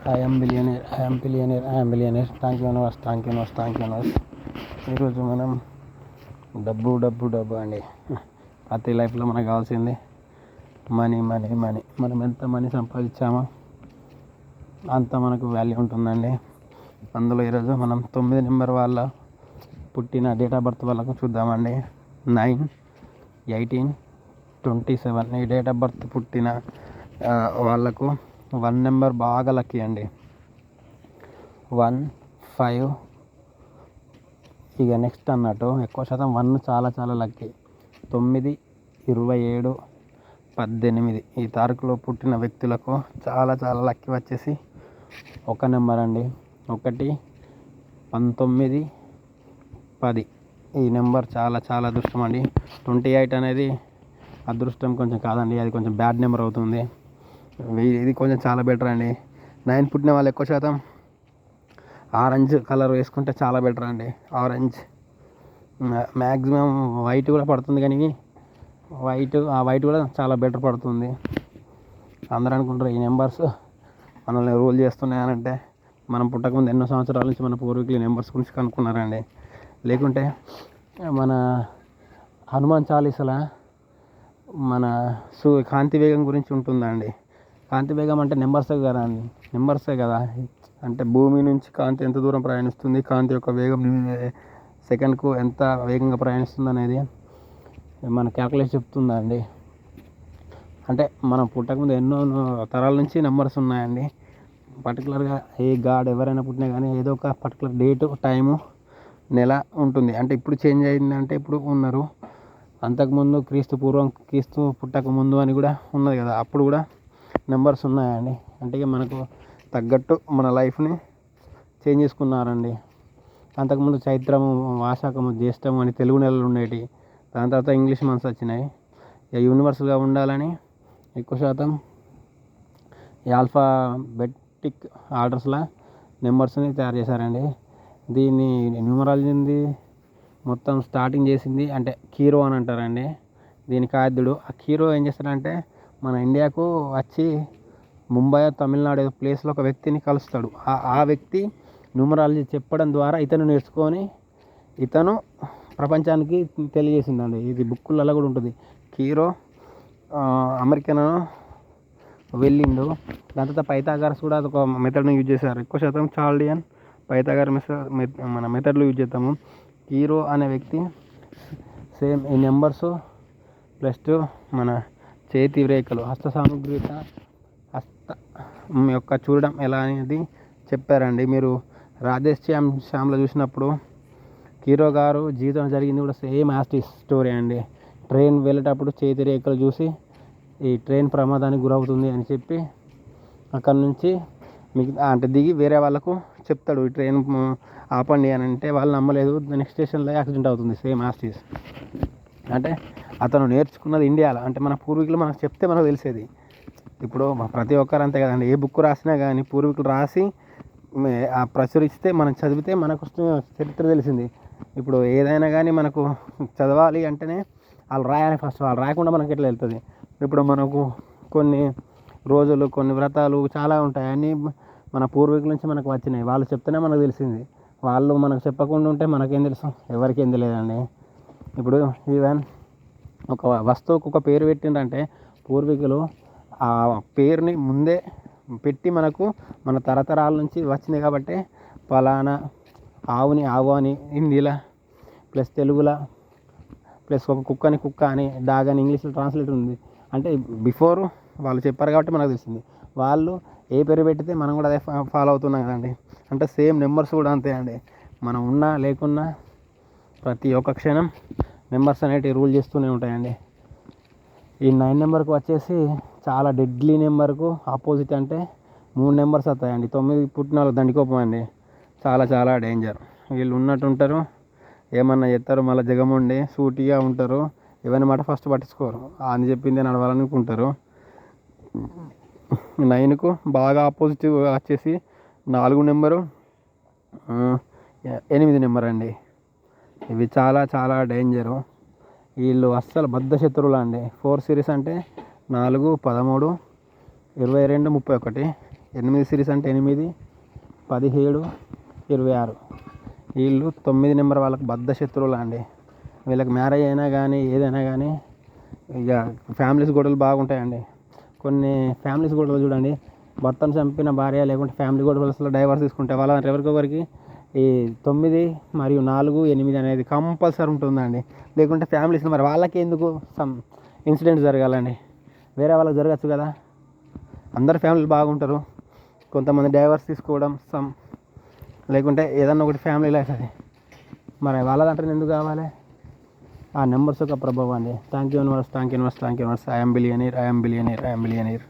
I'm billionaire, I'm billionaire, I'm billionaire. Thank you universe, thank you universe, thank you universe. ఈరోజు మనం డబ్బు డబ్బు డబ్బు అండి. ప్రతి లైఫ్లో మనకు కావాల్సింది మనీ మనీ మనీ. మనం ఎంత మనీ సంపాదించామో అంత మనకు వాల్యూ ఉంటుందండి. అందులో ఈరోజు మనం 9 నెంబర్ వాళ్ళ పుట్టిన డేట్ ఆఫ్ బర్త్ వాళ్ళకు చూద్దామండి. 9/18/27 ఈ డేట్ ఆఫ్ బర్త్ పుట్టిన వాళ్ళకు 1 నెంబర్ బాగా లక్కీ అండి. 1, 5. ఇక నెక్స్ట్ అన్నట్టు ఎక్కువ శాతం 1 చాలా చాలా లక్కీ. 9, 27, 18 ఈ తారీఖులో పుట్టిన వ్యక్తులకు చాలా చాలా లక్కీ వచ్చేసి 1 నెంబర్ అండి. 1, 19, 10 ఈ నెంబర్ చాలా చాలా అదృష్టం అండి. 28 అనేది అదృష్టం కొంచెం కాదండి, అది కొంచెం బ్యాడ్ నెంబర్ అవుతుంది. ఇది కొంచెం చాలా బెటర్ అండి. 9 పుట్టిన వాళ్ళు ఎక్కువ శాతం ఆరెంజ్ కలర్ వేసుకుంటే చాలా బెటర్ అండి. ఆరెంజ్ మ్యాక్సిమం వైట్ కూడా పడుతుంది, కానీ వైట్ కూడా చాలా బెటర్ పడుతుంది. అందరూ అనుకుంటారు ఈ నెంబర్స్ మనల్ని రూల్ చేస్తున్నాయనంటే మనం పుట్టకముందు ఎన్నో సంవత్సరాల నుంచి మన పూర్వీకులు నెంబర్స్ గురించి కనుక్కున్నారండి. లేకుంటే మన హనుమాన్ చాలీసలా మన కాంతి వేగం గురించి ఉంటుందండి. కాంతి వేగం అంటే నెంబర్సే కదా అండి, నెంబర్సే కదా. అంటే భూమి నుంచి కాంతి ఎంత దూరం ప్రయాణిస్తుంది, కాంతి యొక్క వేగం సెకండ్కు ఎంత వేగంగా ప్రయాణిస్తుంది అనేది మన క్యాల్కులేషన్ చెప్తుందండి. అంటే మనం పుట్టకముందు ఎన్నో తరాల నుంచి నెంబర్స్ ఉన్నాయండి. పర్టికులర్గా ఏ గాడ్ ఎవరైనా పుట్టినా కానీ ఏదో ఒక పర్టికులర్ డేటు, టైము, నెల ఉంటుంది. అంటే ఇప్పుడు చేంజ్ అయిందంటే ఇప్పుడు ఉన్నారు. అంతకుముందు క్రీస్తు పూర్వం, క్రీస్తు పుట్టక ముందు అని కూడా ఉన్నది కదా, అప్పుడు కూడా నెంబర్స్ ఉన్నాయండి. అంటే మనకు తగ్గట్టు మన లైఫ్ని చేంజ్ చేసుకున్నారండి. అంతకుముందు చైత్రము, వాశాకము, జ్యేష్టము అని తెలుగు నెలలు ఉండేవి. దాని తర్వాత ఇంగ్లీష్ మంత్స్ వచ్చినాయి. యూనివర్సల్గా ఉండాలని ఎక్కువ శాతం ఈ ఆల్ఫాబెటిక్ ఆర్డర్స్లా నెంబర్స్ని తయారు చేశారండి. దీన్ని న్యూమరాలజీ మొత్తం స్టార్టింగ్ చేసింది అంటే కీరో అని అంటారండి. దీనికి ఆద్యుడు. ఆ కీరో ఏం చేస్తాడంటే మన ఇండియాకు వచ్చి ముంబై, తమిళనాడు ఏదో ప్లేస్లో ఒక వ్యక్తిని కలుస్తాడు. ఆ వ్యక్తి న్యూమరాలజీ చెప్పడం ద్వారా ఇతను నేర్చుకొని ఇతను ప్రపంచానికి తెలియజేసిందండి. ఇది బుక్కులలో కూడా ఉంటుంది. కీరో అమెరికన్ వెళ్ళిండు. దాని తర్వాత పైథాగరస్ కూడా అదొక మెథడ్ని యూజ్ చేశారు. ఎక్కువ శాతం చాల్డియన్, పైథాగరస్ మన మెథడ్లు యూజ్ చేస్తాము. కీరో అనే వ్యక్తి సేమ్ ఈ నెంబర్స్ ప్లస్ మన చేతి రేఖలు, హస్త సాముద్రిక యొక్క చూడడం ఎలా అనేది చెప్పారండి. మీరు రాధేష్ శ్యామ్లో చూసినప్పుడు కీరో గారు జీవితం జరిగింది కూడా సేమ్ యాస్టిస్ స్టోరీ అండి. ట్రైన్ వెళ్ళేటప్పుడు చేతి రేఖలు చూసి ఈ ట్రైన్ ప్రమాదానికి గురవుతుంది అని చెప్పి అక్కడ నుంచి అంటే దిగి వేరే వాళ్ళకు చెప్తాడు, ఈ ట్రైన్ ఆపండి అని. అంటే వాళ్ళు నమ్మలేదు. నెక్స్ట్ స్టేషన్లో యాక్సిడెంట్ అవుతుంది సేమ్ యాస్టిస్. అంటే అతను నేర్చుకున్నది ఇండియాలో. అంటే మన పూర్వీకులు మనకు చెప్తే మనకు తెలిసేది. ఇప్పుడు ప్రతి ఒక్కరు అంతే కదండి, ఏ బుక్ రాసినా కానీ పూర్వీకులు రాసి ప్రచురిస్తే మనం చదివితే మనకు చరిత్ర తెలిసింది. ఇప్పుడు ఏదైనా కానీ మనకు చదవాలి అంటేనే వాళ్ళు రాయాలి ఫస్ట్. వాళ్ళు రాయకుండా మనకి ఎట్లా వెళ్తుంది? ఇప్పుడు మనకు కొన్ని రోజులు, కొన్ని వ్రతాలు చాలా ఉంటాయి. అన్నీ మన పూర్వీకుల నుంచి మనకు వచ్చినాయి. వాళ్ళు చెప్తేనే మనకు తెలిసింది. వాళ్ళు మనకు చెప్పకుండా ఉంటే మనకేం తెలుసు? ఎవరికేం తెలియదండి. ఇప్పుడు ఈవెన్ ఒక వస్తువుకు ఒక పేరు పెట్టిందంటే పూర్వీకులు ఆ పేరుని ముందే పెట్టి మనకు మన తరతరాల నుంచి వచ్చింది కాబట్టి పలానా ఆవుని ఆవు అని హిందీలో ప్లస్ తెలుగులో ప్లస్ ఒక కుక్కని కుక్క అని, డాగ్ అని ఇంగ్లీష్లో ట్రాన్స్లేట్ ఉంది. అంటే బిఫోర్ వాళ్ళు చెప్పారు కాబట్టి మనకు తెలిసింది. వాళ్ళు ఏ పేరు పెట్టితే మనం కూడా అదే ఫాలో అవుతున్నాం కదండి. అంటే సేమ్ నెంబర్స్ కూడా అంతే అండి. మనం ఉన్నా లేకున్నా ప్రతి ఒక్క క్షణం నెంబర్స్ అనేటివి రూల్ చేస్తూనే ఉంటాయండి. ఈ 9 నెంబర్కి వచ్చేసి చాలా డెడ్లీ నెంబర్కు ఆపోజిట్ అంటే 3 నెంబర్స్ వస్తాయండి. 9 పుట్టిన వాళ్ళు దండికోపం అండి. చాలా చాలా డేంజర్. వీళ్ళు ఉన్నట్టు ఉంటారు, ఏమన్నా చేస్తారు, మళ్ళీ జగముండి సూటిగా ఉంటారు. ఎవరి మాట ఫస్ట్ పట్టించుకోరు, అని చెప్పిందే నడవాలనుకుంటారు. 9కు బాగా ఆపోజిటివ్ వచ్చేసి 4 నెంబరు, 8 నెంబర్ అండి. ఇవి చాలా చాలా డేంజరు. వీళ్ళు అస్సలు బద్ధ శత్రువులు అండి. 4 సిరీస్ అంటే 4, 13, 22, 31 8 సిరీస్ అంటే 8, 17, 26. వీళ్ళు 9 నెంబర్ వాళ్ళకి బద్ధ శత్రువులు అండి. వీళ్ళకి మ్యారేజ్ అయినా కానీ ఏదైనా కానీ ఇక ఫ్యామిలీస్ గొడవలు బాగుంటాయండి. కొన్ని ఫ్యామిలీస్ గొడవలు చూడండి, భర్తను చంపిన భార్య లేకుంటే ఫ్యామిలీ గొడవలు డైవర్స్ తీసుకుంటే వాళ్ళ ఎవరికొకరికి ఈ 9 మరియు 4, 8 అనేది కంపల్సరీ ఉంటుందండి. లేకుంటే ఫ్యామిలీస్ మరి వాళ్ళకి ఎందుకు సమ్ ఇన్సిడెంట్స్ జరగాలండి, వేరే వాళ్ళకి జరగచ్చు కదా. అందరు ఫ్యామిలీలు బాగుంటారు, కొంతమంది డైవర్స్ తీసుకోవడం లేకుంటే ఏదన్నా ఒకటి ఫ్యామిలీ లైఫ్ అది, మరి వాళ్ళ దాంట్లో ఎందుకు కావాలి. ఆ నెంబర్స్ యొక్క ప్రభావం అండి. Thank you universe. I'm billionaire.